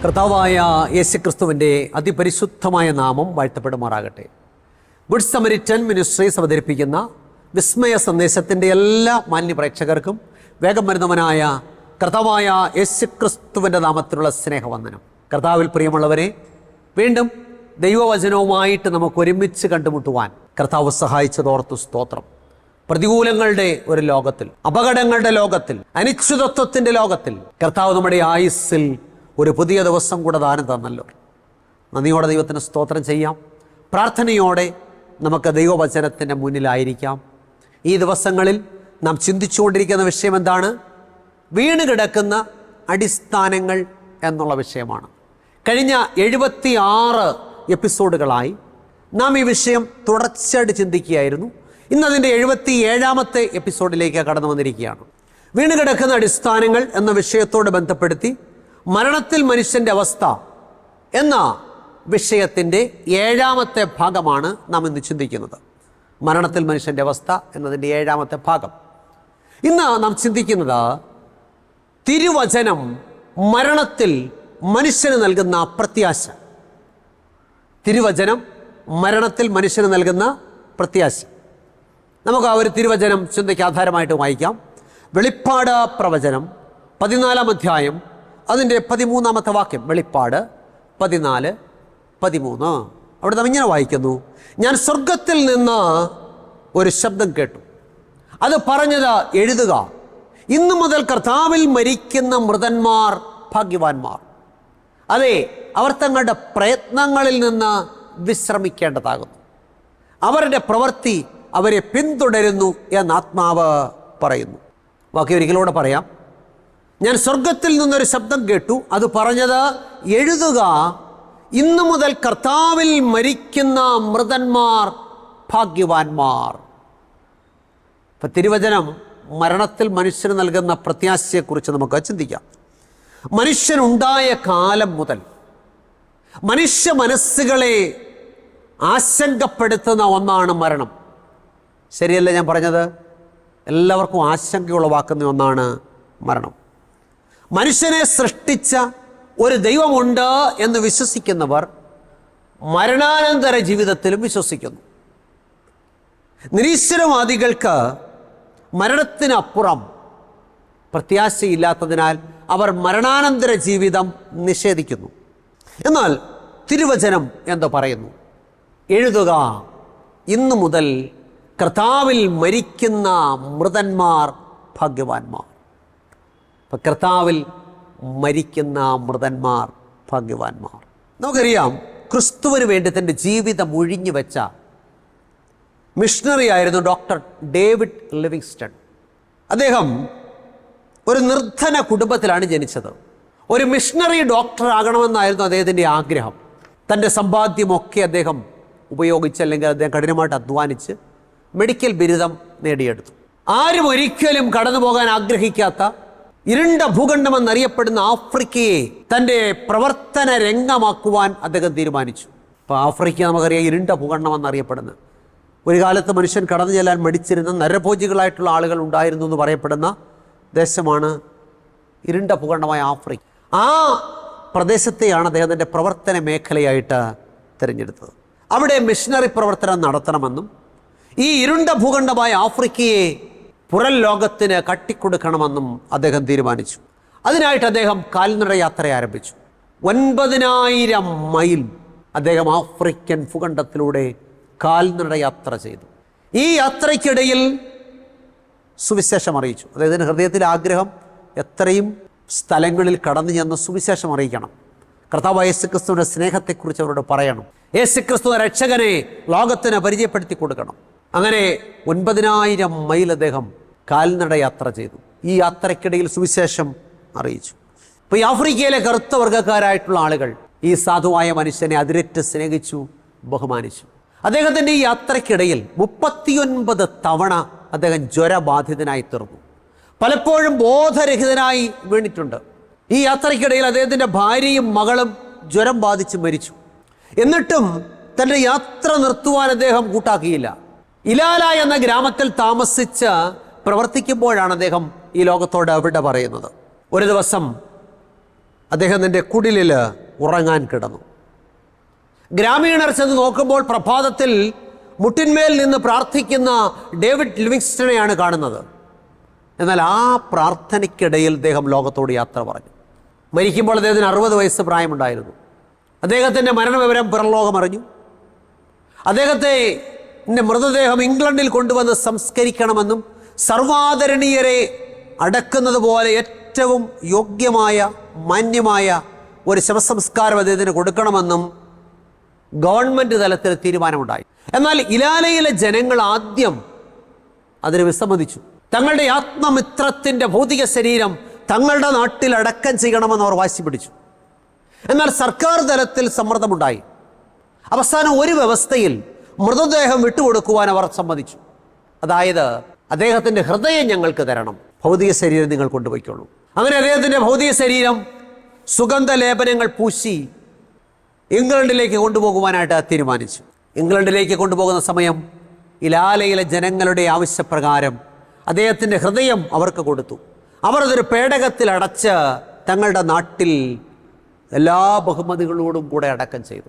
കർത്താവായ യേശുക്രിസ്തുവിൻ്റെ അതിപരിശുദ്ധമായ നാമം വാഴ്ത്തപ്പെടുമാറാകട്ടെ. ഗുഡ് സമരിറ്റൻ മിനിസ്ട്രീസ് അവതരിപ്പിക്കുന്ന വിസ്മയ സന്ദേശത്തിൻ്റെ എല്ലാ മാന്യ പ്രേക്ഷകർക്കും വേഗം വരുന്നവനായ കർത്താവായ യേശുക്രിസ്തുവിൻ്റെ നാമത്തിലുള്ള സ്നേഹവന്ദനം. കർത്താവിൽ പ്രിയമുള്ളവരെ, വീണ്ടും ദൈവവചനവുമായിട്ട് നമുക്ക് ഒരുമിച്ച് കണ്ടുമുട്ടുവാൻ കർത്താവ് സഹായിച്ചതോർത്തു സ്തോത്രം. പ്രതികൂലങ്ങളുടെ ഒരു ലോകത്തിൽ, അപകടങ്ങളുടെ ലോകത്തിൽ, അനിശ്ചിതത്വത്തിൻ്റെ ലോകത്തിൽ കർത്താവ് നമ്മുടെ ആയുസ്സിൽ ഒരു പുതിയ ദിവസം കൂടെ ദാനം തന്നല്ലോ. നന്ദിയോടെ ദൈവത്തിന് സ്തോത്രം ചെയ്യാം. പ്രാർത്ഥനയോടെ നമുക്ക് ദൈവവചനത്തിൻ്റെ മുന്നിലായിരിക്കാം. ഈ ദിവസങ്ങളിൽ നാം ചിന്തിച്ചുകൊണ്ടിരിക്കുന്ന വിഷയം എന്താണ്? വീണ് കിടക്കുന്ന അടിസ്ഥാനങ്ങൾ എന്നുള്ള വിഷയമാണ്. കഴിഞ്ഞ 76 എപ്പിസോഡുകളായി നാം ഈ വിഷയം തുടർച്ചയായിട്ട് ചിന്തിക്കുകയായിരുന്നു. ഇന്നതിൻ്റെ 77ാമത്തെ എപ്പിസോഡിലേക്ക് കടന്നു വന്നിരിക്കുകയാണ്. വീണ് കിടക്കുന്ന അടിസ്ഥാനങ്ങൾ എന്ന വിഷയത്തോട് ബന്ധപ്പെടുത്തി മരണത്തിൽ മനുഷ്യൻ്റെ അവസ്ഥ എന്ന വിഷയത്തിൻ്റെ 7ാമത്തെ ഭാഗമാണ് നാം ഇന്ന് ചിന്തിക്കുന്നത്. മരണത്തിൽ മനുഷ്യൻ്റെ അവസ്ഥ എന്നതിൻ്റെ 7ാമത്തെ ഭാഗം. ഇന്ന് നാം ചിന്തിക്കുന്നത് തിരുവചനം മരണത്തിൽ മനുഷ്യന് നൽകുന്ന പ്രത്യാശ. തിരുവചനം മരണത്തിൽ മനുഷ്യന് നൽകുന്ന പ്രത്യാശ. നമുക്ക് ആ ഒരു തിരുവചനം ചിന്തയ്ക്ക് ആധാരമായിട്ട് വായിക്കാം. വെളിപ്പാട് പ്രവചനം 14-ാം അധ്യായം അതിൻ്റെ 13-ാമത്തെ വാക്യം. വെളിപ്പാട് 14:13. അവിടെ നാം ഇങ്ങനെ വായിക്കുന്നു: ഞാൻ സ്വർഗത്തിൽ നിന്ന് ഒരു ശബ്ദം കേട്ടു. അത് പറഞ്ഞത്, എഴുതുക, ഇന്നു മുതൽ കർത്താവിൽ മരിക്കുന്ന മൃതന്മാർ ഭാഗ്യവാന്മാർ. അതെ, അവർ തങ്ങളുടെ പ്രയത്നങ്ങളിൽ നിന്ന് വിശ്രമിക്കേണ്ടതാകുന്നു. അവരുടെ പ്രവൃത്തി അവരെ പിന്തുടരുന്നു എന്ന് ആത്മാവ് പറയുന്നു. ബാക്കി ഒരിക്കലൂടെ പറയാം. ഞാൻ സ്വർഗത്തിൽ നിന്നൊരു ശബ്ദം കേട്ടു. അത് പറഞ്ഞത്, എഴുതുക, ഇന്നു മുതൽ കർത്താവിൽ മരിക്കുന്ന മൃതന്മാർ ഭാഗ്യവാന്മാർ. ഇപ്പം തിരുവചനം മരണത്തിൽ മനുഷ്യന് നൽകുന്ന പ്രത്യാശയെക്കുറിച്ച് നമുക്ക് ചിന്തിക്കാം. മനുഷ്യനുണ്ടായ കാലം മുതൽ മനുഷ്യ മനസ്സുകളെ ആശങ്കപ്പെടുത്തുന്ന ഒന്നാണ് മരണം. ശരിയല്ലേ ഞാൻ പറഞ്ഞത്? എല്ലാവർക്കും ആശങ്കയുളവാക്കുന്ന ഒന്നാണ് മരണം. മനുഷ്യനെ സൃഷ്ടിച്ച ഒരു ദൈവമുണ്ട് എന്ന് വിശ്വസിക്കുന്നവർ മരണാനന്തര ജീവിതത്തിലും വിശ്വസിക്കുന്നു. നിരീശ്വരവാദികൾക്ക് മരണത്തിനപ്പുറം പ്രത്യാശയില്ലാത്തതിനാൽ അവർ മരണാനന്തര ജീവിതം നിഷേധിക്കുന്നു. എന്നാൽ തിരുവചനം എന്ന് പറയുന്നു, എഴുതുക, ഇന്നു മുതൽ കർത്താവിൽ മരിക്കുന്ന മൃതന്മാർ ഭാഗ്യവാന്മാർ. അപ്പം കർത്താവിൽ മരിക്കുന്ന മൃതന്മാർ ഭാഗ്യവാന്മാർ. നമുക്കറിയാം, ക്രിസ്തുവിന് വേണ്ടി തൻ്റെ ജീവിതം ഒഴിഞ്ഞു വെച്ച മിഷണറി ആയിരുന്നു ഡോക്ടർ ഡേവിഡ് ലിവിങ്സ്റ്റൺ. അദ്ദേഹം ഒരു നിർധന കുടുംബത്തിലാണ് ജനിച്ചത്. ഒരു മിഷണറി ഡോക്ടർ ആകണമെന്നായിരുന്നു അദ്ദേഹത്തിൻ്റെ ആഗ്രഹം. തൻ്റെ സമ്പാദ്യമൊക്കെ അദ്ദേഹം ഉപയോഗിച്ച്, അല്ലെങ്കിൽ അദ്ദേഹം കഠിനമായിട്ട് അധ്വാനിച്ച് മെഡിക്കൽ ബിരുദം നേടിയെടുത്തു. ആരും ഒരിക്കലും കടന്നു പോകാൻ ആഗ്രഹിക്കാത്ത ഇരുണ്ട ഭൂഖണ്ഡമെന്നറിയപ്പെടുന്ന ആഫ്രിക്കയെ തൻ്റെ പ്രവർത്തന രംഗമാക്കുവാൻ അദ്ദേഹം തീരുമാനിച്ചു. ഇപ്പോൾ ആഫ്രിക്ക നമുക്കറിയാം, ഇരുണ്ട ഭൂഖണ്ഡമെന്നറിയപ്പെടുന്നത്. ഒരു കാലത്ത് മനുഷ്യൻ കടന്നു ചെല്ലാൻ മടിച്ചിരുന്ന നരഭോജികളായിട്ടുള്ള ആളുകൾ ഉണ്ടായിരുന്നു എന്ന് പറയപ്പെടുന്ന ദേശമാണ് ഇരുണ്ട ഭൂഖണ്ഡമായ ആഫ്രിക്ക. ആ പ്രദേശത്തെയാണ് അദ്ദേഹത്തിൻ്റെ പ്രവർത്തന മേഖലയായിട്ട് തിരഞ്ഞെടുത്തത്. അവിടെ മിഷണറി പ്രവർത്തനം നടത്തണമെന്നും ഈ ഇരുണ്ട ഭൂഖണ്ഡമായ ആഫ്രിക്കയെ പുറം ലോകത്തിന് കട്ടിക്കൊടുക്കണമെന്നും അദ്ദേഹം തീരുമാനിച്ചു. അതിനായിട്ട് അദ്ദേഹം കാൽനട യാത്ര ആരംഭിച്ചു. 9,000 മൈൽ അദ്ദേഹം ആഫ്രിക്കൻ ഭൂഖണ്ഡത്തിലൂടെ കാൽനട യാത്ര ചെയ്തു. ഈ യാത്രയ്ക്കിടയിൽ സുവിശേഷം അറിയിച്ചു. അദ്ദേഹത്തിൻ്റെ ഹൃദയത്തിലെ ആഗ്രഹം എത്രയും സ്ഥലങ്ങളിൽ കടന്നു ചെന്ന് സുവിശേഷം അറിയിക്കണം. കർത്താവ് യേശുക്രിസ്തുവിൻ്റെ സ്നേഹത്തെക്കുറിച്ച് അവരോട് പറയണം. യേശുക്രിസ്തു രക്ഷകനെ ലോകത്തിന് പരിചയപ്പെടുത്തി കൊടുക്കണം. അങ്ങനെ 9,000 മൈൽ അദ്ദേഹം കാൽനട യാത്ര ചെയ്തു. ഈ യാത്രയ്ക്കിടയിൽ സുവിശേഷം അറിയിച്ചു. ഇപ്പോൾ ഈ ആഫ്രിക്കയിലെ കറുത്ത വർഗ്ഗക്കാരായിട്ടുള്ള ആളുകൾ ഈ സാധുവായ മനുഷ്യനെ അതിരറ്റ് സ്നേഹിച്ചു, ബഹുമാനിച്ചു. അദ്ദേഹത്തിൻ്റെ ഈ യാത്രയ്ക്കിടയിൽ 39 തവണ അദ്ദേഹം ജ്വരബാധിതനായി തീർന്നു. പലപ്പോഴും ബോധരഹിതനായി വീണിട്ടുണ്ട്. ഈ യാത്രയ്ക്കിടയിൽ അദ്ദേഹത്തിൻ്റെ ഭാര്യയും മകളും ജ്വരം ബാധിച്ച് മരിച്ചു. എന്നിട്ടും തൻ്റെ യാത്ര നിർത്തുവാൻ അദ്ദേഹം കൂട്ടാക്കിയില്ല. ഇലാല എന്ന ഗ്രാമത്തിൽ താമസിച്ച് പ്രവർത്തിക്കുമ്പോഴാണ് അദ്ദേഹം ഈ ലോകത്തോട് വിട പറയുന്നത്. ഒരു ദിവസം അദ്ദേഹം തൻ്റെ കുടിലിൽ ഉറങ്ങാൻ കിടന്നു. ഗ്രാമീണർ ചെന്ന് നോക്കുമ്പോൾ പ്രഭാതത്തിൽ മുട്ടിന്മേൽ നിന്ന് പ്രാർത്ഥിക്കുന്ന ഡേവിഡ് ലിവിങ്സ്റ്റണെയാണ് കാണുന്നത്. എന്നാൽ ആ പ്രാർത്ഥനയ്ക്കിടയിൽ അദ്ദേഹം ലോകത്തോട് യാത്ര പറഞ്ഞു. മരിക്കുമ്പോൾ അദ്ദേഹത്തിന് 60 വയസ്സ് പ്രായമുണ്ടായിരുന്നു. അദ്ദേഹത്തിൻ്റെ മരണവിവരം പുറംലോകം അറിഞ്ഞു. അദ്ദേഹത്തിൻ്റെ മൃതദേഹം ഇംഗ്ലണ്ടിൽ കൊണ്ടുവന്ന് സംസ്കരിക്കണമെന്നും സർവാദരണീയരെ അടക്കുന്നത് പോലെ ഏറ്റവും യോഗ്യമായ മാന്യമായ ഒരു ശവസംസ്കാരം അദ്ദേഹത്തിന് കൊടുക്കണമെന്നും ഗവൺമെൻറ് തലത്തിൽ തീരുമാനമുണ്ടായി. എന്നാൽ ഇലാലയിലെ ജനങ്ങൾ ആദ്യം അതിന് വിസമ്മതിച്ചു. തങ്ങളുടെ ആത്മമിത്രത്തിൻ്റെ ഭൗതിക ശരീരം തങ്ങളുടെ നാട്ടിൽ അടക്കം ചെയ്യണമെന്ന് അവർ വാശി പിടിച്ചു. എന്നാൽ സർക്കാർ തലത്തിൽ സമ്മർദ്ദമുണ്ടായി. അവസാനം ഒരു വ്യവസ്ഥയിൽ മൃതദേഹം വിട്ടുകൊടുക്കുവാൻ അവർ സമ്മതിച്ചു. അതായത് അദ്ദേഹത്തിൻ്റെ ഹൃദയം ഞങ്ങൾക്ക് തരണം, ഭൗതിക ശരീരം നിങ്ങൾ കൊണ്ടുപോയിക്കോളൂ. അങ്ങനെ അദ്ദേഹത്തിൻ്റെ ഭൗതിക ശരീരം സുഗന്ധലേപനങ്ങൾ പൂശി ഇംഗ്ലണ്ടിലേക്ക് കൊണ്ടുപോകുവാനായിട്ട് തീരുമാനിച്ചു. ഇംഗ്ലണ്ടിലേക്ക് കൊണ്ടുപോകുന്ന സമയം ഇലാലയിലെ ജനങ്ങളുടെ ആവശ്യപ്രകാരം അദ്ദേഹത്തിൻ്റെ ഹൃദയം അവർക്ക് കൊടുത്തു. അവർ അതൊരു പേടകത്തിൽ അടച്ച് തങ്ങളുടെ നാട്ടിൽ എല്ലാ ബഹുമതികളോടും കൂടെ അടക്കം ചെയ്തു.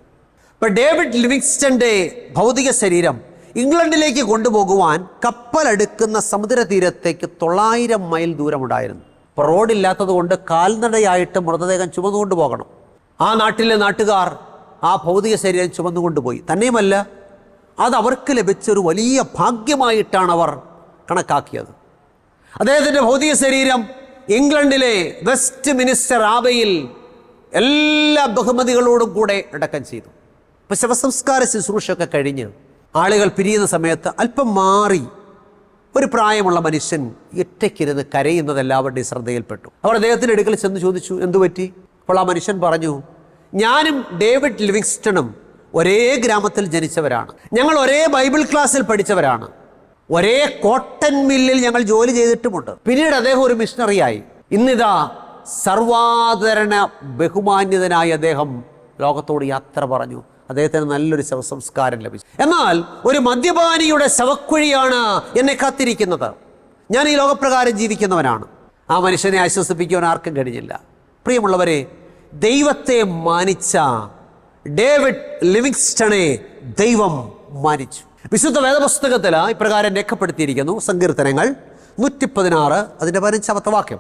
ഇപ്പം ഡേവിഡ് ലിവിങ്സ്റ്റന്റെ ഭൗതിക ശരീരം ഇംഗ്ലണ്ടിലേക്ക് കൊണ്ടുപോകുവാൻ കപ്പലെടുക്കുന്ന സമുദ്രതീരത്തേക്ക് 900 മൈൽ ദൂരമുണ്ടായിരുന്നു. ഇപ്പോൾ റോഡില്ലാത്തത് കൊണ്ട് കാൽനടയായിട്ട് മൃതദേഹം ചുമന്നുകൊണ്ട് പോകണം. ആ നാട്ടിലെ നാട്ടുകാർ ആ ഭൗതിക ശരീരം ചുമന്നുകൊണ്ടുപോയി. തന്നെയുമല്ല, അത് അവർക്ക് ലഭിച്ചൊരു വലിയ ഭാഗ്യമായിട്ടാണ് അവർ കണക്കാക്കിയത്. അദ്ദേഹത്തിൻ്റെ ഭൗതിക ശരീരം ഇംഗ്ലണ്ടിലെ വെസ്റ്റ് മിനിസ്റ്റർ ആബയിൽ എല്ലാ ബഹുമതികളോടും കൂടെ അടക്കം ചെയ്തു. ഇപ്പം ശവസംസ്കാര ശുശ്രൂഷയൊക്കെ കഴിഞ്ഞ് ആളുകൾ പിരിയുന്ന സമയത്ത് അല്പം മാറി ഒരു പ്രായമുള്ള മനുഷ്യൻ ഒറ്റയ്ക്കിരുന്ന് കരയുന്നത് എല്ലാവരുടെയും ശ്രദ്ധയിൽപ്പെട്ടു. അവർ അദ്ദേഹത്തിൻ്റെ അടുക്കൽ ചെന്ന് ചോദിച്ചു, എന്തു പറ്റി? അപ്പോൾ ആ മനുഷ്യൻ പറഞ്ഞു, ഞാനും ഡേവിഡ് ലിവിങ്സ്റ്റണും ഒരേ ഗ്രാമത്തിൽ ജനിച്ചവരാണ്, ഞങ്ങൾ ഒരേ ബൈബിൾ ക്ലാസ്സിൽ പഠിച്ചവരാണ്, ഒരേ കോട്ടൺ മില്ലിൽ ഞങ്ങൾ ജോലി ചെയ്തിട്ടുമുണ്ട്. പിന്നീട് അദ്ദേഹം ഒരു മിഷണറിയായി. ഇന്നിതാ സർവാദരണ ബഹുമാന്യതനായി അദ്ദേഹം ലോകത്തോട് യാത്ര പറഞ്ഞു. അദ്ദേഹത്തിന് നല്ലൊരു ശവസംസ്കാരം ലഭിച്ചു. എന്നാൽ ഒരു മദ്യപാനിയുടെ ശവക്കുഴിയാണ് എന്നെ കാത്തിരിക്കുന്നത്. ഞാൻ ഈ ലോകപ്രകാരം ജീവിക്കുന്നവനാണ്. ആ മനുഷ്യനെ ആശ്വസിപ്പിക്കുവാൻ ആർക്കും കഴിഞ്ഞില്ല. പ്രിയമുള്ളവരെ, ദൈവത്തെ മാനിച്ച ഡേവിഡ് ലിവിങ്സ്റ്റണെ ദൈവം മാനിച്ചു. വിശുദ്ധ വേദപുസ്തകത്തിൽ ഇപ്രകാരം രേഖപ്പെടുത്തിയിരിക്കുന്നു. സങ്കീർത്തനങ്ങൾ 116 അതിൻ്റെ 15ാമത്തെ വാക്യം.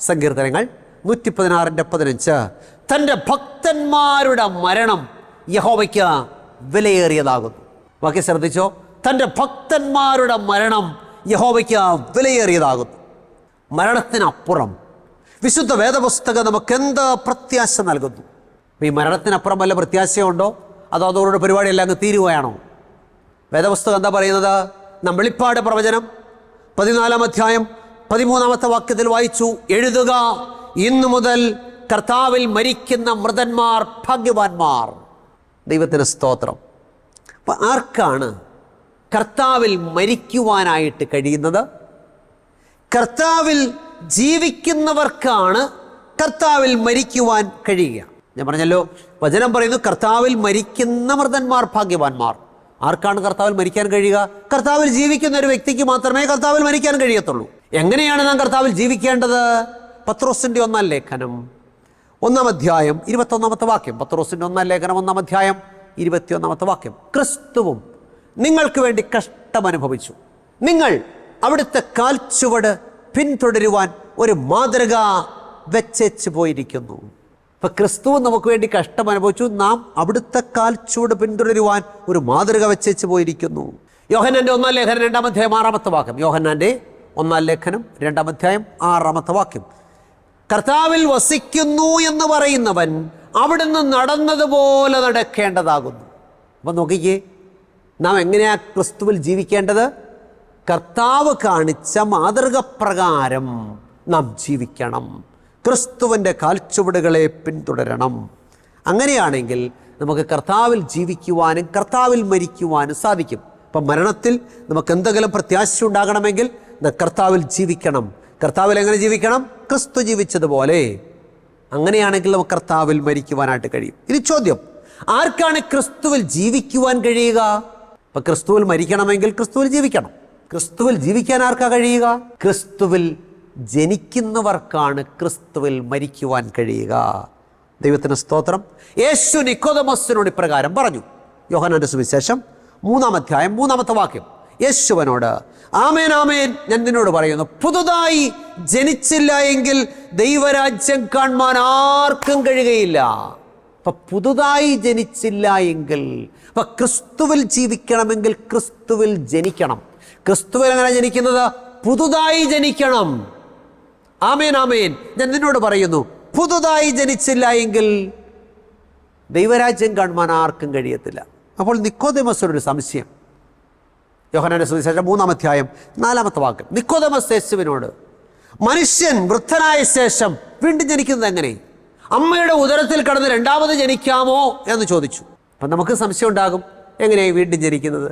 സങ്കീർത്തനങ്ങൾ 116:15. തൻ്റെ ഭക്തന്മാരുടെ മരണം യഹോവയ്ക്ക് വിലയേറിയതാകുന്നു. വാക്യം ശ്രദ്ധിച്ചോ, തൻ്റെ ഭക്തന്മാരുടെ മരണം യഹോവയ്ക്ക് വിലയേറിയതാകുന്നു. മരണത്തിനപ്പുറം വിശുദ്ധ വേദപുസ്തകം നമുക്കെന്ത് പ്രത്യാശ നൽകുന്നു? ഈ മരണത്തിനപ്പുറം വല്ല പ്രത്യാശയുണ്ടോ? അതോ അതോടെ പരിപാടിയെല്ലാം അങ്ങ് തീരുകയാണോ? വേദപുസ്തകം എന്താ പറയുന്നത്? നാം വെളിപ്പാട് പ്രവചനം 14-ാം അധ്യായം 13-ാമത്തെ വാക്യത്തിൽ വായിച്ചു, എഴുതുക, ഇന്നു മുതൽ കർത്താവിൽ മരിക്കുന്ന മൃതന്മാർ ഭാഗ്യവാന്മാർ. ദൈവത്തിന് സ്തോത്രം. അപ്പം ആർക്കാണ് കർത്താവിൽ മരിക്കുവാനായിട്ട് കഴിയുന്നത്? കർത്താവിൽ ജീവിക്കുന്നവർക്കാണ് കർത്താവിൽ മരിക്കുവാൻ കഴിയുക. ഞാൻ പറഞ്ഞല്ലോ, വചനം പറയുന്നു കർത്താവിൽ മരിക്കുന്ന മൃതന്മാർ ഭാഗ്യവാന്മാർ. ആർക്കാണ് കർത്താവിൽ മരിക്കാൻ കഴിയുക? കർത്താവിൽ ജീവിക്കുന്ന ഒരു വ്യക്തിക്ക് മാത്രമേ കർത്താവിൽ മരിക്കാൻ കഴിയത്തുള്ളൂ. എങ്ങനെയാണ് നാം കർത്താവിൽ ജീവിക്കേണ്ടത്? പത്രോസിൻ്റെ 1-ാം ലേഖനം 1-ാം അധ്യായം 21-ാമത്തെ വാക്യം. പത്രോസിൻ്റെ 1-ാം ലേഖനം 1-ാം അധ്യായം 21-ാമത്തെ വാക്യം. ക്രിസ്തുവും നിങ്ങൾക്ക് വേണ്ടി കഷ്ടമനുഭവിച്ചു, നിങ്ങൾ അവിടുത്തെ കാൽച്ചുവട് പിന്തുടരുവാൻ ഒരു മാതൃക വെച്ചേച്ച് പോയിരിക്കുന്നു. ഇപ്പം ക്രിസ്തു നമുക്ക് വേണ്ടി കഷ്ടം അനുഭവിച്ചു, നാം അവിടുത്തെ കാൽച്ചുവട് പിന്തുടരുവാൻ ഒരു മാതൃക വെച്ചേച്ച് പോയിരിക്കുന്നു. യോഹന്നാൻ്റെ 1-ാം ലേഖനം 2-ാം അധ്യായം 6-ാമത്തെ വാക്യം. യോഹന്നാൻ്റെ 1-ാം ലേഖനം 2-ാം അധ്യായം 6-ാമത്തെ വാക്യം. കർത്താവിൽ വസിക്കുന്നു എന്ന് പറയുന്നവൻ അവിടുന്ന് നടന്നതുപോലെ നടക്കേണ്ടതാകുന്നു. അപ്പം നോക്കിക്കേ, നാം എങ്ങനെയാ ക്രിസ്തുവിൽ ജീവിക്കേണ്ടത്? കർത്താവ് കാണിച്ച മാതൃക പ്രകാരം നാം ജീവിക്കണം. ക്രിസ്തുവിൻ്റെ കാൽച്ചുവടുകളെ പിന്തുടരണം. അങ്ങനെയാണെങ്കിൽ നമുക്ക് കർത്താവിൽ ജീവിക്കുവാനും കർത്താവിൽ മരിക്കുവാനും സാധിക്കും. അപ്പം മരണത്തിൽ നമുക്ക് എന്തെങ്കിലും പ്രത്യാശ ഉണ്ടാകണമെങ്കിൽ കർത്താവിൽ ജീവിക്കണം. കർത്താവിൽ എങ്ങനെ ജീവിക്കണം? ക്രിസ്തു ജീവിച്ചതുപോലെ. അങ്ങനെയാണെങ്കിൽ നമുക്ക് കർത്താവിൽ മരിക്കുവാനായിട്ട് കഴിയും. ഇനി ചോദ്യം, ആർക്കാണ് ക്രിസ്തുവിൽ ജീവിക്കുവാൻ കഴിയുക? അപ്പം ക്രിസ്തുവിൽ മരിക്കണമെങ്കിൽ ക്രിസ്തുവിൽ ജീവിക്കണം. ക്രിസ്തുവിൽ ജീവിക്കാൻ ആർക്കാ കഴിയുക? ക്രിസ്തുവിൽ ജനിക്കുന്നവർക്കാണ് ക്രിസ്തുവിൽ മരിക്കുവാൻ കഴിയുക. ദൈവത്തിന് സ്തോത്രം. യേശു നിക്കോദമോസിനോട് ഇപ്രകാരം പറഞ്ഞു. യോഹന്നാന്റെ സുവിശേഷം 3-ാം അധ്യായം 3-ാമത്തെ വാക്യം. യേശുവിനോട്, ആമേൻ ആമേൻ ഞാൻ നിന്നോട് പറയുന്നു, പുതുതായി ജനിച്ചില്ല എങ്കിൽ ദൈവരാജ്യം കാണുവാൻ ആർക്കും കഴിയുകയില്ല. അപ്പൊ പുതുതായി ജനിച്ചില്ല എങ്കിൽ, അപ്പൊ ക്രിസ്തുവിൽ ജീവിക്കണമെങ്കിൽ ക്രിസ്തുവിൽ ജനിക്കണം. ക്രിസ്തുവിൽ എങ്ങനെ ജനിക്കുന്നത്? പുതുതായി ജനിക്കണം. ആമേൻ ആമേൻ ഞാൻ നിന്നോട് പറയുന്നു, പുതുതായി ജനിച്ചില്ല എങ്കിൽ ദൈവരാജ്യം കാണുവാൻ ആർക്കും കഴിയത്തില്ല. അപ്പോൾ നിക്കോദെമോസിനൊരു സംശയം. യോഹന്നാന്റെ സുവിശേഷം 3-ാം അധ്യായം 4-ാമത്തെ വാക്യം. നിക്കോദെമോസ് യേശുവിനോട്, മനുഷ്യൻ വൃദ്ധനായ ശേഷം വീണ്ടും ജനിക്കുന്നത് എങ്ങനെ? അമ്മയുടെ ഉദരത്തിൽ കടന്ന് രണ്ടാമത് ജനിക്കാമോ എന്ന് ചോദിച്ചു. അപ്പം നമുക്ക് സംശയം ഉണ്ടാകും, എങ്ങനെയായി വീണ്ടും ജനിക്കുന്നത്?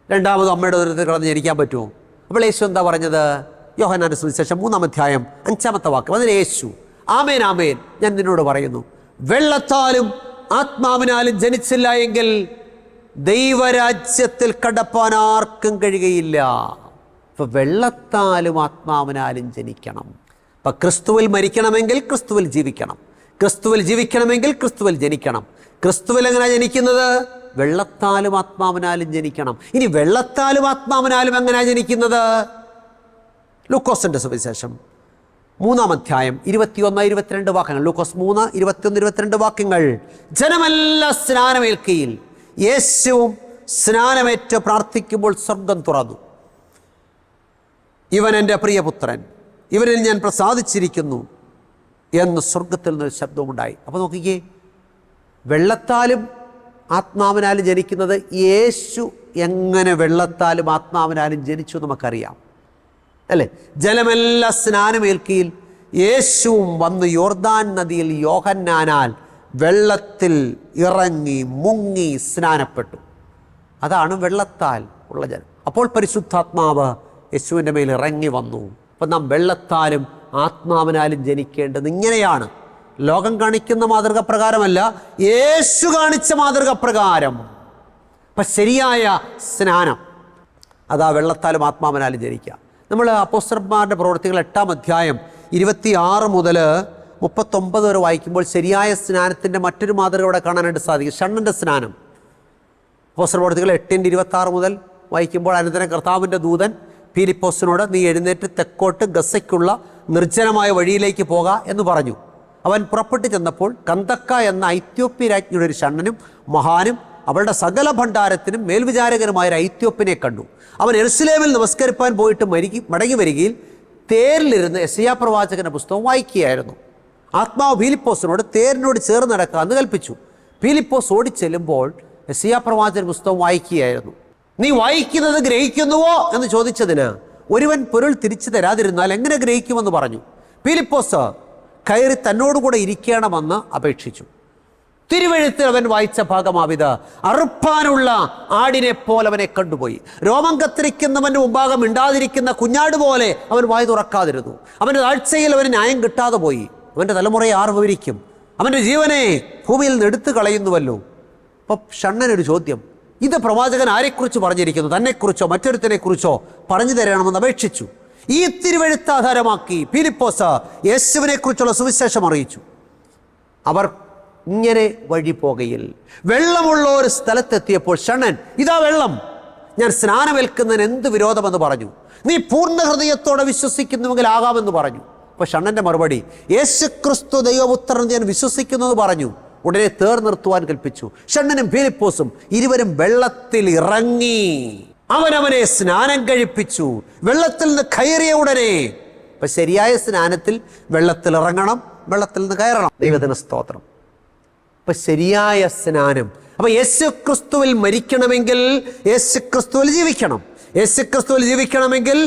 രണ്ടാമത് അമ്മയുടെ ഉദരത്തിൽ കടന്ന് ജനിക്കാൻ പറ്റുമോ? അപ്പോൾ യേശു എന്താ പറഞ്ഞത്? യോഹന്നാന്റെ സുവിശേഷം 3-ാം അധ്യായം 5-ാമത്തെ വാക്യം. അതിന് യേശു, ആമേൻ ആമേൻ ഞാൻ നിന്നോട് പറയുന്നു, വെള്ളത്താലും ആത്മാവിനാലും ജനിച്ചില്ല എങ്കിൽ ദൈവരാജ്യത്തിൽ കടപ്പാൻ ആർക്കും കഴിയുകയില്ല. ഇപ്പൊ വെള്ളത്താലും ആത്മാവിനാലും ജനിക്കണം. അപ്പൊ ക്രിസ്തുവിൽ മരിക്കണമെങ്കിൽ ക്രിസ്തുവിൽ ജീവിക്കണം, ക്രിസ്തുവിൽ ജീവിക്കണമെങ്കിൽ ക്രിസ്തുവിൽ ജനിക്കണം. ക്രിസ്തുവിൽ എങ്ങനെ ജനിക്കുന്നത്? വെള്ളത്താലും ആത്മാവിനാലും ജനിക്കണം. ഇനി വെള്ളത്താലും ആത്മാവിനാലും എങ്ങനെയാണ് ജനിക്കുന്നത്? ലൂക്കോസിന്റെ സുവിശേഷം 3-ാം അധ്യായം 21-22 വാക്യങ്ങൾ. ലൂക്കോസ് 3, 21-22 വാക്യങ്ങൾ. ജനമെല്ലാം സ്നാനമേൽക്കയിൽ യേശുവും സ്നാനമേറ്റ് പ്രാർത്ഥിക്കുമ്പോൾ സ്വർഗം തുറന്നു. ഇവൻ എൻ്റെ പ്രിയപുത്രൻ, ഇവനിൽ ഞാൻ പ്രസാദിച്ചിരിക്കുന്നു എന്ന് സ്വർഗത്തിൽ നിന്നൊരു ശബ്ദമുണ്ടായി. അപ്പോൾ നോക്കിക്കേ, വെള്ളത്താലും ആത്മാവിനാലും ജനിക്കുന്നത് യേശു എങ്ങനെ വെള്ളത്താലും ആത്മാവിനാലും ജനിച്ചു നമുക്കറിയാം അല്ലേ? ജലമെല്ലാം സ്നാനമേൽക്കയിൽ യേശുവും വന്ന് യോർദാൻ നദിയിൽ യോഹന്നാനാൽ വെള്ളത്തിൽ ഇറങ്ങി മുങ്ങി സ്നാനപ്പെട്ടു. അതാണ് വെള്ളത്താൽ ഉള്ള ജലം. അപ്പോൾ പരിശുദ്ധാത്മാവ് യേശുവിൻ്റെ മേൽ ഇറങ്ങി വന്നു. അപ്പം നാം വെള്ളത്താലും ആത്മാവിനാലും ജനിക്കേണ്ടത് ഇങ്ങനെയാണ്. ലോകം കാണിക്കുന്ന മാതൃക പ്രകാരമല്ല, യേശു കാണിച്ച മാതൃക പ്രകാരം. അപ്പം ശരിയായ സ്നാനം അതാ വെള്ളത്താലും ആത്മാവിനാലും ജനിക്കുക. നമ്മൾ അപ്പോസ്തലന്മാരുടെ പ്രവൃത്തികൾ 8-ാം അധ്യായം 26 മുതൽ 39 വരെ വായിക്കുമ്പോൾ ശരിയായ സ്നാനത്തിൻ്റെ മറ്റൊരു മാതൃക ഇവിടെ കാണാനായിട്ട് സാധിക്കും. ഷണ്ണൻ്റെ സ്നാനം. അപ്പോസ്തല പ്രവൃത്തികൾ 8-26 മുതൽ വായിക്കുമ്പോൾ, അനന്തരം കർത്താവിൻ്റെ ദൂതൻ ഫിലിപ്പോസിനോട്, നീ എഴുന്നേറ്റ് തെക്കോട്ട് ഗസയ്ക്കുള്ള നിർജ്ജനമായ വഴിയിലേക്ക് പോക എന്ന് പറഞ്ഞു. അവൻ പുറപ്പെട്ടു ചെന്നപ്പോൾ കന്തക്ക എന്ന ഐത്യോപ്യ രാജ്ഞിയുടെ ഒരു ഷണ്ണനും മഹാനും അവളുടെ സകല ഭണ്ഡാരത്തിനും മേൽവിചാരകനുമായ ഒരു ഐത്യോപ്യനെ കണ്ടു. അവൻ യെരുശലേമിൽ നമസ്കരിപ്പാൻ പോയിട്ട് മടങ്ങി വരികയിൽ തേരിലിരുന്ന് യെശയ്യാ പ്രവാചകന്റെ പുസ്തകം വായിക്കുകയായിരുന്നു. ആത്മാവ് ഫിലിപ്പോസിനോട് തേരിനോട് ചേർന്ന് നടക്കാമെന്ന് കൽപ്പിച്ചു. ഫിലിപ്പോസ് ഓടിച്ചെല്ലുമ്പോൾ യെശയ്യാ പ്രവാചകന്റെ പുസ്തകം വായിക്കുകയായിരുന്നു. നീ വായിക്കുന്നത് ഗ്രഹിക്കുന്നുവോ എന്ന് ചോദിച്ചതിന്, ഒരുവൻ പൊരുൾ തിരിച്ചു തരാതിരുന്നാൽ എങ്ങനെ ഗ്രഹിക്കുമെന്ന് പറഞ്ഞു. ഫിലിപ്പോസ് കയറി തന്നോടുകൂടെ ഇരിക്കണമെന്ന് അപേക്ഷിച്ചു. തിരുവെഴുത്തിൽ അവൻ വായിച്ച ഭാഗമാവിത്: അറുപ്പാനുള്ള ആടിനെ പോലെ അവനെ കണ്ടുപോയി. രോമം കത്തിരിക്കുന്നവന്റെ മുമ്പാകെ മിണ്ടാതിരിക്കുന്ന കുഞ്ഞാട് പോലെ അവൻ വായി തുറക്കാതിരുന്നു. അവൻ്റെ താഴ്ചയിൽ അവന് ന്യായം കിട്ടാതെ പോയി. അവൻ്റെ തലമുറയെ ആർ വിവരിക്കും? അവൻ്റെ ജീവനെ ഭൂമിയിൽ നിന്ന് എടുത്തു കളയുന്നുവല്ലോ. അപ്പം ഷണ്ണനൊരു ചോദ്യം, ഇത് പ്രവാചകൻ ആരെക്കുറിച്ച് പറഞ്ഞിരിക്കുന്നു? തന്നെക്കുറിച്ചോ മറ്റൊരുത്തനെക്കുറിച്ചോ പറഞ്ഞു തരണമെന്ന് അപേക്ഷിച്ചു. ഈ തിരുവെഴുത്ത് ആധാരമാക്കി ഫിലിപ്പോസ് യേശുവിനെ കുറിച്ചുള്ള സുവിശേഷം അറിയിച്ചു. അവർ ഇങ്ങനെ വഴി പോകയിൽ വെള്ളമുള്ള ഒരു സ്ഥലത്തെത്തിയപ്പോൾ ഷണ്ണൻ, ഇതാ വെള്ളം, ഞാൻ സ്നാനമേൽക്കുന്നതിന് എന്ത് വിരോധമെന്ന് പറഞ്ഞു. നീ പൂർണ്ണ ഹൃദയത്തോടെ വിശ്വസിക്കുന്നുവെങ്കിൽ ആകാമെന്ന് പറഞ്ഞു. അപ്പോൾ ഷണ്ണൻ്റെ മറുപടി, യേശുക്രിസ്തു ദൈവപുത്രൻ ഞാൻ വിശ്വസിക്കുന്നത് പറഞ്ഞു. ഉടനെ തേർ നിർത്തുവാൻ കൽപ്പിച്ചു. ഷണ്ണനും ഫിലിപ്പോസും ഇരുവരും വെള്ളത്തിൽ ഇറങ്ങി അവനവനെ സ്നാനം കഴിപ്പിച്ചു. വെള്ളത്തിൽ നിന്ന് കയറിയ ഉടനെ, ഇപ്പം ശരിയായ സ്നാനത്തിൽ വെള്ളത്തിൽ ഇറങ്ങണം, വെള്ളത്തിൽ നിന്ന് കയറണം. ദൈവത്തിന് സ്തോത്രം. അപ്പം ശരിയായ സ്നാനം. അപ്പം യേശുക്രിസ്തുവിൽ മരിക്കണമെങ്കിൽ യേശുക്രിസ്തുവിൽ ജീവിക്കണം. യേശുക്രിസ്തുവിൽ ജീവിക്കണമെങ്കിൽ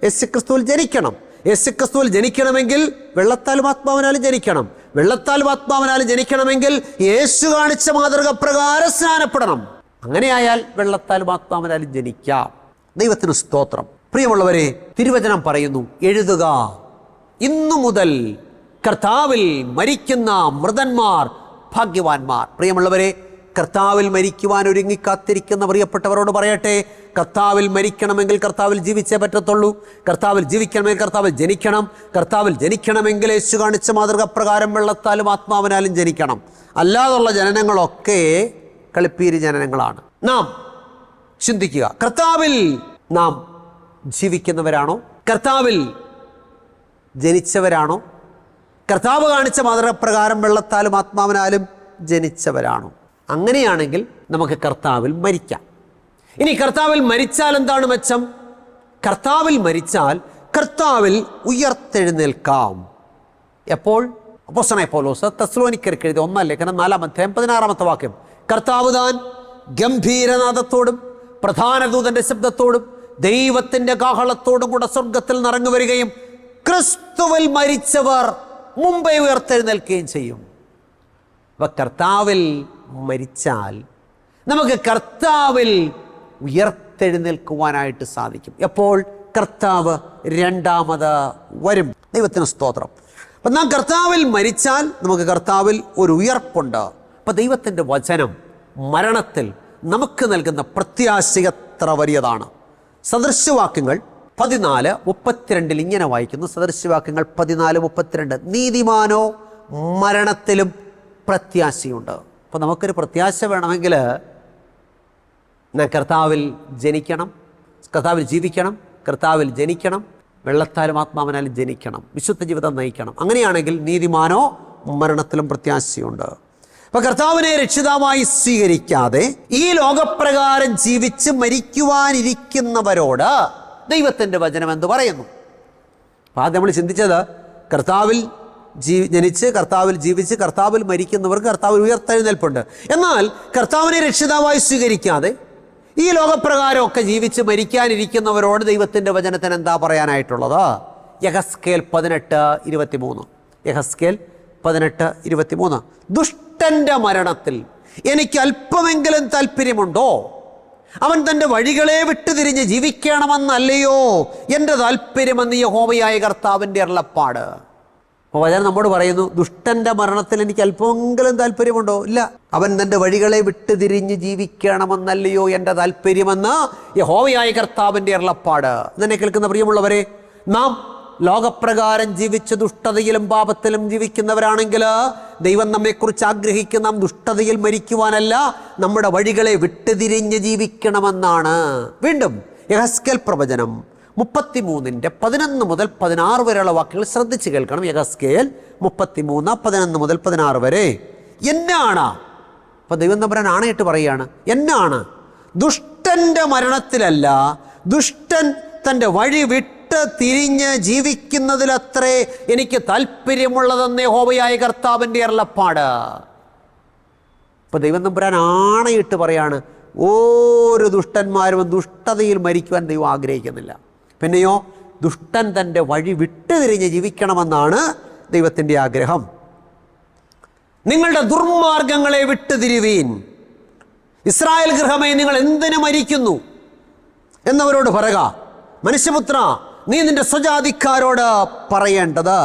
യേശുക്രിസ്തുവിൽ ജനിക്കണം. യേശുക്രിസ്തുവിൽ ജനിക്കണമെങ്കിൽ വെള്ളത്താലും ആത്മാവിനാലും ജനിക്കണം. വെള്ളത്താലും ആത്മാവിനാലും ജനിക്കണമെങ്കിൽ യേശു കാണിച്ച മാതൃക പ്രകാരം സ്നാനപ്പെടണം. അങ്ങനെയായാൽ വെള്ളത്താലും ആത്മാവിനാലും ജനിക്കാം. ദൈവത്തിന് സ്തോത്രം. പ്രിയമുള്ളവരെ, തിരുവചനം പറയുന്നു, എഴുതുക, ഇന്നു മുതൽ കർത്താവിൽ മരിക്കുന്ന മൃതന്മാർ ഭാഗ്യവാന്മാർ. പ്രിയമുള്ളവരെ, കർത്താവിൽ മരിക്കുവാൻ ഒരുങ്ങിക്കാത്തിരിക്കുന്ന പ്രിയപ്പെട്ടവരോട് പറയട്ടെ, കർത്താവിൽ മരിക്കണമെങ്കിൽ കർത്താവിൽ ജീവിച്ചേ പറ്റത്തുള്ളൂ. കർത്താവിൽ ജീവിക്കണമെങ്കിൽ കർത്താവിൽ ജനിക്കണം. കർത്താവിൽ ജനിക്കണമെങ്കിൽ യേശു കാണിച്ച മാതൃക പ്രകാരം വെള്ളത്താലും ആത്മാവിനാലും ജനിക്കണം. അല്ലാതുള്ള ജനനങ്ങളൊക്കെ കളിപ്പീരി ജനനങ്ങളാണ്. നാം ചിന്തിക്കുക, കർത്താവിൽ നാം ജീവിക്കുന്നവരാണോ? കർത്താവിൽ ജനിച്ചവരാണോ? കർത്താവ് കാണിച്ച മാതൃകപ്രകാരം വെള്ളത്താലും ആത്മാവിനാലും ജനിച്ചവരാണോ? അങ്ങനെയാണെങ്കിൽ നമുക്ക് കർത്താവിൽ മരിക്കാം. ഇനി കർത്താവിൽ മരിച്ചാൽ എന്താണ് മെച്ചം? കർത്താവിൽ മരിച്ചാൽ കർത്താവിൽ ഉയർത്തെഴുന്നേൽക്കാം. എപ്പോൾ? അപ്പോസ്തലനായ പൗലോസ് തെസ്സലോനിക്കർക്ക് എഴുതിയ 1 ലേഖനം 4-16 വാക്യം, കർത്താവ് താൻ ഗംഭീരനാദത്തോടും പ്രധാന ദൂതന്റെ ശബ്ദത്തോടും ദൈവത്തിന്റെ കാഹളത്തോടും കൂടെ സ്വർഗത്തിൽ നിറങ്ങി വരികയും ക്രിസ്തുവിൽ മരിച്ചവർ മുമ്പേ ഉയർത്തെഴുന്നേൽക്കുകയും ചെയ്യും. അപ്പൊ കർത്താവിൽ മരിച്ചാൽ നമുക്ക് കർത്താവിൽ ഉയർത്തെഴുന്നേൽക്കുവാനായിട്ട് സാധിക്കും. എപ്പോൾ? കർത്താവ് രണ്ടാമത് വരും. ദൈവത്തിന് സ്തോത്രം. അപ്പം നാം കർത്താവിൽ മരിച്ചാൽ നമുക്ക് കർത്താവിൽ ഒരു ഉയർപ്പുണ്ട്. അപ്പം ദൈവത്തിൻ്റെ വചനം മരണത്തിൽ നമുക്ക് നൽകുന്ന പ്രത്യാശ എത്ര വലിയതാണ്. സദൃശവാക്യങ്ങൾ 14:32 ഇങ്ങനെ വായിക്കുന്നു. സദൃശവാക്യങ്ങൾ 14:32, നീതിമാനോ മരണത്തിലും പ്രത്യാശയുണ്ട്. അപ്പോൾ നമുക്കൊരു പ്രത്യാശ വേണമെങ്കിൽ നാം കർത്താവിൽ ജനിക്കണം, കർത്താവിൽ ജീവിക്കണം, കർത്താവിൽ ജനിക്കണം, വെള്ളത്താലും ആത്മാവിനാലും ജനിക്കണം, വിശുദ്ധ ജീവിതം നയിക്കണം. അങ്ങനെയാണെങ്കിൽ നീതിമാനോ മരണത്തിലും പ്രത്യാശയുണ്ട്. അപ്പോൾ കർത്താവിനെ രക്ഷിതാവായി സ്വീകരിക്കാതെ ഈ ലോകപ്രകാരം ജീവിച്ച് മരിക്കുവാനിരിക്കുന്നവരോട് ദൈവത്തിൻ്റെ വചനം എന്ത് പറയുന്നു? അപ്പോൾ ആദ്യം നമ്മൾ ചിന്തിച്ചത് കർത്താവിൽ ജനിച്ച് കർത്താവിൽ ജീവിച്ച് കർത്താവിൽ മരിക്കുന്നവർക്ക് കർത്താവിൽ ഉയർത്തെഴുന്നേൽപ്പുണ്ട്. എന്നാൽ കർത്താവിനെ രക്ഷിതാവായി സ്വീകരിക്കാതെ ഈ ലോകപ്രകാരമൊക്കെ ജീവിച്ച് മരിക്കാനിരിക്കുന്നവരോട് ദൈവത്തിൻ്റെ വചനത്തിന് എന്താ പറയാനായിട്ടുള്ളത്? യഹസ്കേൽ 18:23. യഹസ്കേൽ 18:23, ദുഷ്ടന്റെ മരണത്തിൽ എനിക്ക് അല്പമെങ്കിലും താല്പര്യമുണ്ടോ? അവൻ തൻ്റെ വഴികളെ വിട്ടുതിരിഞ്ഞ് ജീവിക്കണമെന്നല്ലയോ എൻ്റെ താല്പര്യമെന്ന് യഹോവയായ കർത്താവിൻ്റെ അരുളപ്പാട്. അപ്പോൾ വചനം നമ്മോട് പറയുന്നു, ദുഷ്ടന്റെ മരണത്തിൽ എനിക്ക് അല്പമെങ്കിലും താല്പര്യമുണ്ടോ? ഇല്ല. അവൻ തൻ്റെ വഴികളെ വിട്ടുതിരിഞ്ഞ് ജീവിക്കണമെന്നല്ലയോ എൻ്റെ താല്പര്യമെന്ന് യഹോവയായ കർത്താവിൻ്റെ അരുളപ്പാട്. ഇതിനെ കേൾക്കുന്ന പ്രിയമുള്ളവരെ, നാം ലോകപ്രകാരം ജീവിച്ച് ദുഷ്ടതയിലും പാപത്തിലും ജീവിക്കുന്നവരാണെങ്കിൽ ദൈവം നമ്മെക്കുറിച്ച് ആഗ്രഹിക്കുന്ന നാം ദുഷ്ടതയിൽ മരിക്കുവാനല്ല, നമ്മുടെ വഴികളെ വിട്ടുതിരിഞ്ഞ് ജീവിക്കണമെന്നാണ്. വീണ്ടും യഹസ്കേൽ പ്രവചനം 33:11-16 വരെയുള്ള വാക്കുകൾ ശ്രദ്ധിച്ച് കേൾക്കണം. യഹസ്കേൽ 33:11-16 വരെ. എന്നാണ്? അപ്പം ദൈവം തമ്പുരാൻ ആണയിട്ട് പറയുകയാണ്, എന്നാണ്? ദുഷ്ടന്റെ മരണത്തിലല്ല, ദുഷ്ടൻ തൻ്റെ വഴി വിട്ട് തിരിഞ്ഞ് ജീവിക്കുന്നതിലത്രേ എനിക്ക് താല്പര്യമുള്ളതെന്ന് യഹോവയായ കർത്താവിൻ്റെ അരുളപ്പാട്. ഇപ്പം ദൈവം തമ്പുരാൻ ആണയിട്ട് പറയാണ്, ഓരോ ദുഷ്ടന്മാരും ദുഷ്ടതയിൽ മരിക്കുവാൻ ദൈവം ആഗ്രഹിക്കുന്നില്ല. പിന്നെയോ ദുഷ്ടൻ തൻ്റെ വഴി വിട്ടുതിരിഞ്ഞ് ജീവിക്കണമെന്നാണ് ദൈവത്തിൻ്റെ ആഗ്രഹം. നിങ്ങളുടെ ദുർമാർഗങ്ങളെ വിട്ടുതിരിവീൻ, ഇസ്രായേൽ ഗൃഹമേ നിങ്ങൾ എന്തിനു മരിക്കുന്നു എന്നവരോട് പറയുക. മനുഷ്യപുത്ര, നീ നിന്റെ സ്വജാതിക്കാരോട് പറയേണ്ടത്,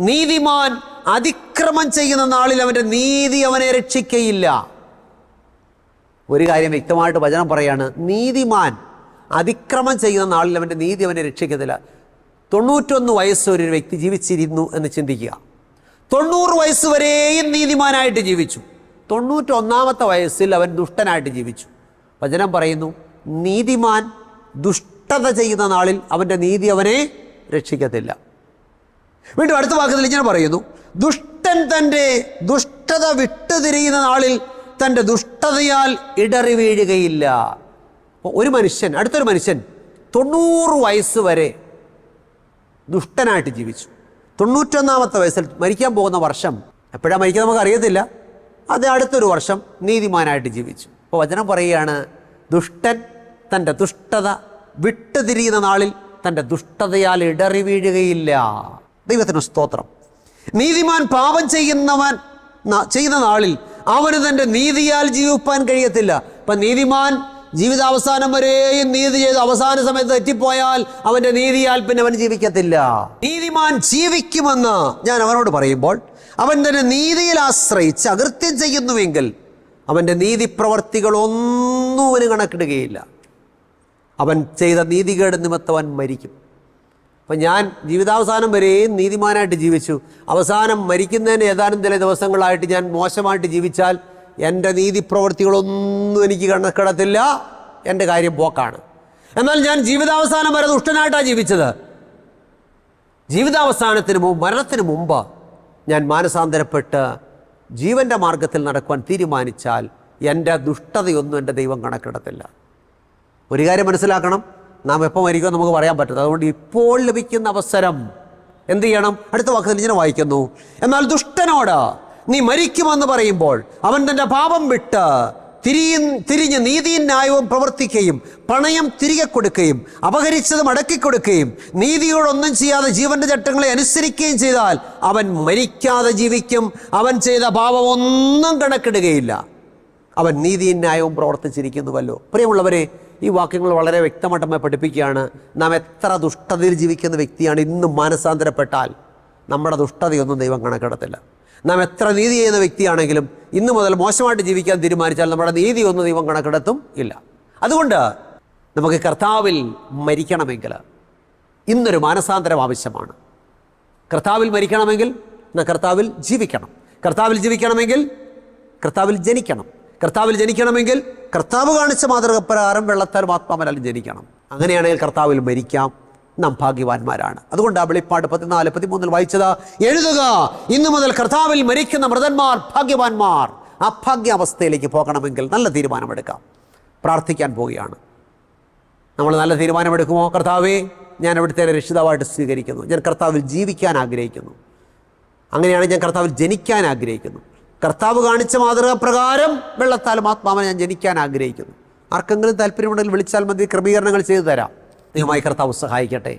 നീതിമാൻ അതിക്രമം ചെയ്യുന്ന നാളിൽ അവൻ്റെ നീതി അവനെ രക്ഷിക്കയില്ല. ഒരു കാര്യം വ്യക്തമായിട്ട് വചനം പറയാണ്, നീതിമാൻ അതിക്രമം ചെയ്യുന്ന നാളിൽ അവൻ്റെ നീതി അവനെ രക്ഷിക്കത്തില്ല. 91 വയസ്സ് ഒരു വ്യക്തി ജീവിച്ചിരുന്നു എന്ന് ചിന്തിക്കുക. 90 വയസ്സ് വരെയും നീതിമാനായിട്ട് ജീവിച്ചു. 91ാമത്തെ വയസ്സിൽ അവൻ ദുഷ്ടനായിട്ട് ജീവിച്ചു. വചനം പറയുന്നു, നീതിമാൻ ദുഷ്ടത ചെയ്യുന്ന നാളിൽ അവൻ്റെ നീതി അവനെ രക്ഷിക്കത്തില്ല. വീണ്ടും അടുത്ത വാക്യത്തിൽ ഇങ്ങനെ പറയുന്നു, ദുഷ്ടൻ തൻ്റെ ദുഷ്ടത വിട്ടുതിരിയുന്ന നാളിൽ തൻ്റെ ദുഷ്ടതയാൽ ഇടറി വീഴുകയില്ല. അപ്പോൾ ഒരു മനുഷ്യൻ, അടുത്തൊരു മനുഷ്യൻ 90 വയസ്സ് വരെ ദുഷ്ടനായിട്ട് ജീവിച്ചു. 91ാമത്തെ വയസ്സിൽ മരിക്കാൻ പോകുന്ന വർഷം എപ്പോഴാണ് മരിക്കുക നമുക്ക് അറിയത്തില്ല. അത് അടുത്തൊരു വർഷം നീതിമാനായിട്ട് ജീവിച്ചു. അപ്പോൾ വചനം പറയുകയാണ്, ദുഷ്ടൻ തൻ്റെ ദുഷ്ടത വിട്ടുതിരിയുന്ന നാളിൽ തൻ്റെ ദുഷ്ടതയാൽ ഇടറി വീഴുകയില്ല. ദൈവത്തിന് സ്തോത്രം. നീതിമാൻ പാപം ചെയ്യുന്ന നാളിൽ അവന് തൻ്റെ നീതിയാൽ ജീവിപ്പാൻ കഴിയത്തില്ല. അപ്പം നീതിമാൻ ജീവിതാവസാനം വരെയും നീതി ചെയ്ത് അവസാന സമയത്ത് തെറ്റിപ്പോയാൽ അവൻ്റെ നീതിയാൽ പിന്നെ അവൻ ജീവിക്കത്തില്ല. നീതിമാൻ ജീവിക്കുമെന്ന് ഞാൻ അവനോട് പറയുമ്പോൾ അവൻ തന്നെ നീതിയിൽ ആശ്രയിച്ച് അകൃത്യം ചെയ്യുന്നുവെങ്കിൽ അവൻ്റെ നീതിപ്രവർത്തികളൊന്നും അവന് കണക്കിടുകയില്ല. അവൻ ചെയ്ത നീതികേട് നിമിത്തം അവൻ മരിക്കും. അപ്പം ഞാൻ ജീവിതാവസാനം വരെയും നീതിമാനായിട്ട് ജീവിച്ചു. അവസാനം മരിക്കുന്നതിന് ഏതാനും ചില ദിവസങ്ങളായിട്ട് ഞാൻ മോശമായിട്ട് ജീവിച്ചാൽ എൻ്റെ നീതിപ്രവർത്തികളൊന്നും എനിക്ക് കണക്കിടത്തില്ല, എൻ്റെ കാര്യം പോക്കാണ്. എന്നാൽ ഞാൻ ജീവിതാവസാനം വരെ ദുഷ്ടനായിട്ടാണ് ജീവിച്ചത്. ജീവിതാവസാനത്തിന് മുമ്പ്, മരണത്തിന് മുമ്പ് ഞാൻ മാനസാന്തരപ്പെട്ട് ജീവൻ്റെ മാർഗത്തിൽ നടക്കുവാൻ തീരുമാനിച്ചാൽ എൻ്റെ ദുഷ്ടതയൊന്നും എൻ്റെ ദൈവം കണക്കിടത്തില്ല. ഒരു കാര്യം മനസ്സിലാക്കണം, നാം എപ്പോൾ മരിക്കുമെന്ന് നമുക്ക് പറയാൻ പറ്റില്ല. അതുകൊണ്ട് ഇപ്പോൾ ലഭിക്കുന്ന അവസരം എന്ത് ചെയ്യണം? അടുത്ത വാക്കുകൾ ഇങ്ങനെ വായിക്കുന്നു, എന്നാൽ ദുഷ്ടനോട് നീ മരിക്കുമെന്ന് പറയുമ്പോൾ അവൻ തൻ്റെ പാപം വിട്ട് തിരിഞ്ഞ് നീതിയും ന്യായവും പ്രവർത്തിക്കുകയും പണയം തിരികെ കൊടുക്കുകയും അപഹരിച്ചത് മടക്കിക്കൊടുക്കുകയും നീതിയോടൊന്നും ചെയ്യാതെ ജീവന്റെ ചട്ടങ്ങളെ അനുസരിക്കുകയും ചെയ്താൽ അവൻ മരിക്കാതെ ജീവിക്കും. അവൻ ചെയ്ത പാപമൊന്നും കണക്കിടുകയില്ല. അവൻ നീതിയും ന്യായവും പ്രവർത്തിച്ചിരിക്കുന്നുവല്ലോ. പ്രിയമുള്ളവരെ, ഈ വാക്യങ്ങൾ വളരെ വ്യക്തമായിട്ട് നമ്മെ പഠിപ്പിക്കുകയാണ്. നാം എത്ര ദുഷ്ടതയിൽ ജീവിക്കുന്ന വ്യക്തിയാണ്, ഇന്നും മാനസാന്തരപ്പെട്ടാൽ നമ്മുടെ ദുഷ്ടതയൊന്നും ദൈവം കണക്കിടത്തില്ല. നാം എത്ര നീതി ചെയ്യുന്ന വ്യക്തിയാണെങ്കിലും ഇന്നു മുതൽ മോശമായിട്ട് ജീവിക്കാൻ തീരുമാനിച്ചാൽ നമ്മുടെ നീതിയൊന്നും ദൈവം കണക്കിടത്തും ഇല്ല. അതുകൊണ്ട് നമുക്ക് കർത്താവിൽ മരിക്കണമെങ്കിൽ ഇന്നൊരു മാനസാന്തരം ആവശ്യമാണ്. കർത്താവിൽ മരിക്കണമെങ്കിൽ കർത്താവിൽ ജീവിക്കണം. കർത്താവിൽ ജീവിക്കണമെങ്കിൽ കർത്താവിൽ ജനിക്കണം. കർത്താവിൽ ജനിക്കണമെങ്കിൽ കർത്താവ് കാണിച്ച മാതൃകപ്രകാരം വെള്ളത്താലും ആത്മാവിനാലും ജനിക്കണം. അങ്ങനെയാണെങ്കിൽ കർത്താവിൽ മരിക്കാം. നാം ഭാഗ്യവാന്മാരാണ്. അതുകൊണ്ട് ആ വെളിപ്പാട് 14:13 വായിച്ചത്, എഴുതുക, ഇന്നു മുതൽ കർത്താവിൽ മരിക്കുന്ന മൃതന്മാർ ഭാഗ്യവാന്മാർ. ആ ഭാഗ്യാവസ്ഥയിലേക്ക് പോകണമെങ്കിൽ നല്ല തീരുമാനമെടുക്കാം. പ്രാർത്ഥിക്കാൻ പോവുകയാണ്. നമ്മൾ നല്ല തീരുമാനമെടുക്കുമോ? കർത്താവേ, ഞാൻ അവിടുത്തെ രക്ഷിതാവായിട്ട് സ്വീകരിക്കുന്നു. ഞാൻ കർത്താവിൽ ജീവിക്കാൻ ആഗ്രഹിക്കുന്നു. അങ്ങനെയാണെങ്കിൽ ഞാൻ കർത്താവിൽ ജനിക്കാൻ ആഗ്രഹിക്കുന്നു. കർത്താവ് കാണിച്ച മാതൃകപ്രകാരം വെള്ളത്താലും ആത്മാവിനെ ഞാൻ ജനിക്കാൻ ആഗ്രഹിക്കുന്നു. ആർക്കെങ്കിലും താല്പര്യമുണ്ടെങ്കിൽ വിളിച്ചാൽ മതി, ക്രമീകരണങ്ങൾ ചെയ്തു തരാം. ദൈവമായി കർത്താവ് സഹായിക്കട്ടെ.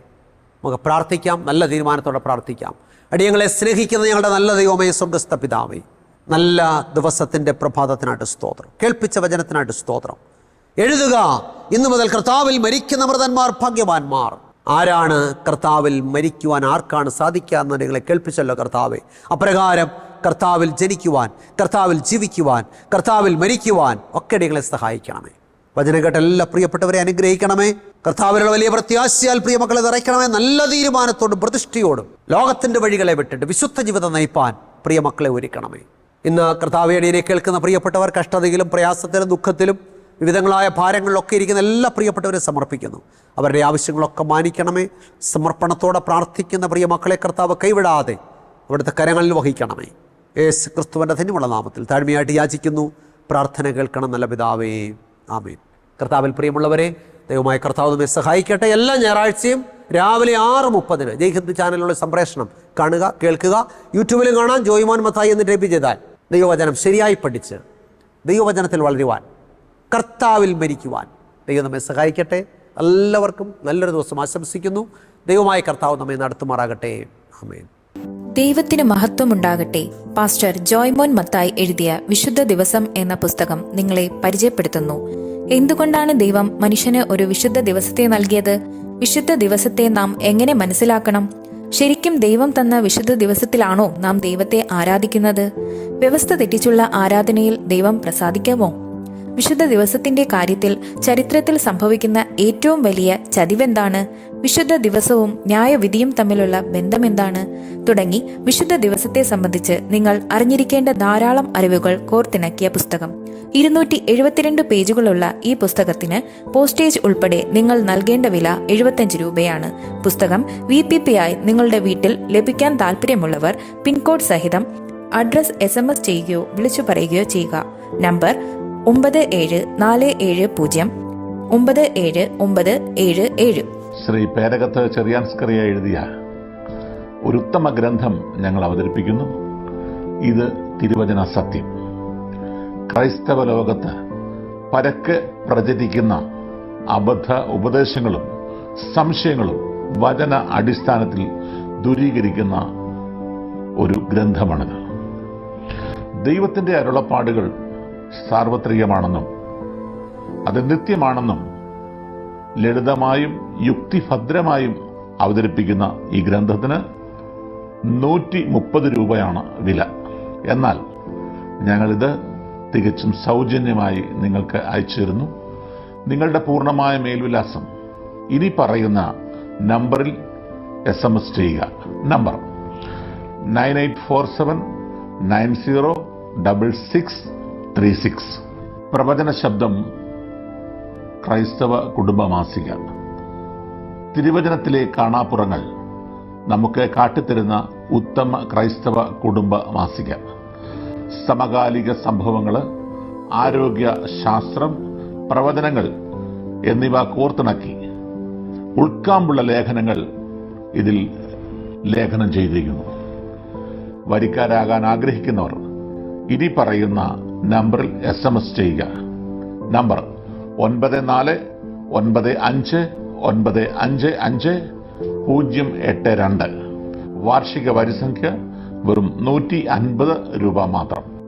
നമുക്ക് പ്രാർത്ഥിക്കാം, നല്ല തീരുമാനത്തോടെ പ്രാർത്ഥിക്കാം. അടിയങ്ങളെ സ്നേഹിക്കുന്ന ഞങ്ങളുടെ നല്ല ദൈവമേ, സ്വർഗ്ഗസ്ഥ പിതാവേ, നല്ല ദിവസത്തിൻ്റെ പ്രഭാതത്തിനായിട്ട് സ്തോത്രം, കേൾപ്പിച്ച വചനത്തിനായിട്ട് സ്തോത്രം. എഴുതുക, ഇന്നു മുതൽ കർത്താവിൽ മരിക്കുന്ന മൃതന്മാർ ഭാഗ്യവാന്മാർ. ആരാണ് കർത്താവിൽ മരിക്കുവാൻ ആർക്കാണ് സാധിക്കുക എന്ന് നിങ്ങളെ കേൾപ്പിച്ചല്ലോ കർത്താവേ. അപ്രകാരം കർത്താവിൽ ജനിക്കുവാൻ, കർത്താവിൽ ജീവിക്കുവാൻ, കർത്താവിൽ മരിക്കുവാൻ ഒക്കെ നിങ്ങളെ സഹായിക്കണമേ. വചനം കേട്ട എല്ലാ പ്രിയപ്പെട്ടവരെ അനുഗ്രഹിക്കണമേ. കർത്താവിലുള്ള വലിയ പ്രത്യാശയാൽ പ്രിയമക്കളെ നിറയ്ക്കണമേ. നല്ല തീരുമാനത്തോടും പ്രതിഷ്ഠയോടും ലോകത്തിൻ്റെ വഴികളെ വിട്ടിട്ട് വിശുദ്ധ ജീവിതം നയിപ്പാൻ പ്രിയമക്കളെ ഒരുക്കണമേ. ഇന്ന് കർത്താവേടിയെ കേൾക്കുന്ന പ്രിയപ്പെട്ടവർ കഷ്ടതയിലും പ്രയാസത്തിലും ദുഃഖത്തിലും വിവിധങ്ങളായ ഭാരങ്ങളിലൊക്കെ ഇരിക്കുന്ന എല്ലാ പ്രിയപ്പെട്ടവരെ സമർപ്പിക്കുന്നു. അവരുടെ ആവശ്യങ്ങളൊക്കെ മാനിക്കണമേ. സമർപ്പണത്തോടെ പ്രാർത്ഥിക്കുന്ന പ്രിയമക്കളെ കർത്താവ് കൈവിടാതെ അവിടുത്തെ കരങ്ങളിൽ വഹിക്കണമേ. യേശു ക്രിസ്തുവിൻ്റെ ധന്യമുള്ള നാമത്തിൽ താഴ്മയായിട്ട് യാചിക്കുന്നു. പ്രാർത്ഥന കേൾക്കണം നല്ല പിതാവേ, ആമേൻ. കർത്താവിൽ പ്രിയമുള്ളവരെ, ദൈവമായ കർത്താവ് നമ്മെ സഹായിക്കട്ടെ. എല്ലാ ഞായറാഴ്ചയും രാവിലെ 6:30 ജയ്ഹിന്ദ് ചാനലിലുള്ള സംപ്രേഷണം കാണുക, കേൾക്കുക. യൂട്യൂബിലും കാണാൻ ജോയ്മോൻ മത്തായി എന്ന് ടൈപ്പ് ചെയ്താൽ ദൈവവചനം ശരിയായി പഠിച്ച് ദൈവവചനത്തിൽ വളരുവാൻ, കർത്താവിൽ മരിക്കുവാൻ ദൈവം നമ്മെ സഹായിക്കട്ടെ. എല്ലാവർക്കും നല്ലൊരു ദിവസം ആശംസിക്കുന്നു. ദൈവമായ കർത്താവ് നമ്മെ നടത്തുമാറാകട്ടെ. ആമേൻ. ദൈവത്തിന് മഹത്വമുണ്ടാകട്ടെ. പാസ്റ്റർ ജോയ്മോൻ മത്തായി എഴുതിയ വിശുദ്ധ ദിവസം എന്ന പുസ്തകം നിങ്ങളെ പരിചയപ്പെടുത്തുന്നു. എന്തുകൊണ്ടാണ് ദൈവം മനുഷ്യന് ഒരു വിശുദ്ധ ദിവസത്തെ നൽകിയത്? വിശുദ്ധ ദിവസത്തെ നാം എങ്ങനെ മനസ്സിലാക്കണം? ശരിക്കും ദൈവം തന്ന വിശുദ്ധ ദിവസത്തിലാണോ നാം ദൈവത്തെ ആരാധിക്കുന്നത്? വ്യവസ്ഥ തെറ്റിച്ചുള്ള ആരാധനയിൽ ദൈവം പ്രസാദിക്കാമോ? വിശുദ്ധ ദിവസത്തിന്റെ കാര്യത്തിൽ ചരിത്രത്തിൽ സംഭവിക്കുന്ന ഏറ്റവും വലിയ ചതിവെന്താണ്? വിശുദ്ധ ദിവസവും ന്യായവിധിയും തമ്മിലുള്ള ബന്ധമെന്താണ്? തുടങ്ങി വിശുദ്ധ ദിവസത്തെ സംബന്ധിച്ച് നിങ്ങൾ അറിഞ്ഞിരിക്കേണ്ട ധാരാളം അറിവുകൾ കോർത്തിണക്കിയ പുസ്തകം. 272 പേജുകളുള്ള ഈ പുസ്തകത്തിന് പോസ്റ്റേജ് ഉൾപ്പെടെ നിങ്ങൾ നൽകേണ്ട വില 75 രൂപയാണ്. പുസ്തകം VPP ആയി നിങ്ങളുടെ വീട്ടിൽ ലഭിക്കാൻ താല്പര്യമുള്ളവർ പിൻകോഡ് സഹിതം അഡ്രസ് SMS ചെയ്യുകയോ വിളിച്ചു പറയുകയോ ചെയ്യുക. നമ്പർ 9740979977. ശ്രീ പേരകത്ത് ചെറിയാൻസ്കറിയ എഴുതിയ ഒരു ഉത്തമ ഗ്രന്ഥം ഞങ്ങൾ അവതരിപ്പിക്കുന്നു. ഇത് തിരുവചന സത്യം. ക്രൈസ്തവ ലോകത്ത് പരക്കെ പ്രചരിക്കുന്ന അബദ്ധ ഉപദേശങ്ങളും സംശയങ്ങളും വചന അടിസ്ഥാനത്തിൽ ദൂരീകരിക്കുന്ന ഒരു ഗ്രന്ഥമാണിത്. ദൈവത്തിൻ്റെ അരുളപ്പാടുകൾ സാർവത്രികമാണെന്നും അത് നിത്യമാണെന്നും ലളിതമായും യുക്തിഭദ്രമായും അവതരിപ്പിക്കുന്ന ഈ ഗ്രന്ഥത്തിന് 130 രൂപയാണ് വില. എന്നാൽ ഞങ്ങളിത് തികച്ചും സൗജന്യമായി നിങ്ങൾക്ക് അയച്ചു തരുന്നു. നിങ്ങളുടെ പൂർണ്ണമായ മേൽവിലാസം ഇനി പറയുന്ന നമ്പറിൽ SMS ചെയ്യുക. നമ്പർ 9847906636. പ്രവചന ശബ്ദം ക്രൈസ്തവ കുടുംബ മാസിക. തിരുവചനത്തിലെ കാണാപ്പുറങ്ങൾ നമുക്ക് കാട്ടിത്തരുന്ന ഉത്തമ ക്രൈസ്തവ കുടുംബ മാസിക. സമകാലിക സംഭവങ്ങൾ, ആരോഗ്യ ശാസ്ത്രം, പ്രവചനങ്ങൾ എന്നിവ കോർത്തിണക്കി ഉൾക്കാമ്പുള്ള ലേഖനങ്ങൾ ഇതിൽ ലേഖനം ചെയ്തിരിക്കുന്നു. വരിക്കാരാകാൻ ആഗ്രഹിക്കുന്നവർ ഇനി പറയുന്ന നമ്പറിൽ SMS ചെയ്യുക. നമ്പർ 9495555082. വാർഷിക വരിസംഖ്യ വെറും 150 രൂപ മാത്രം.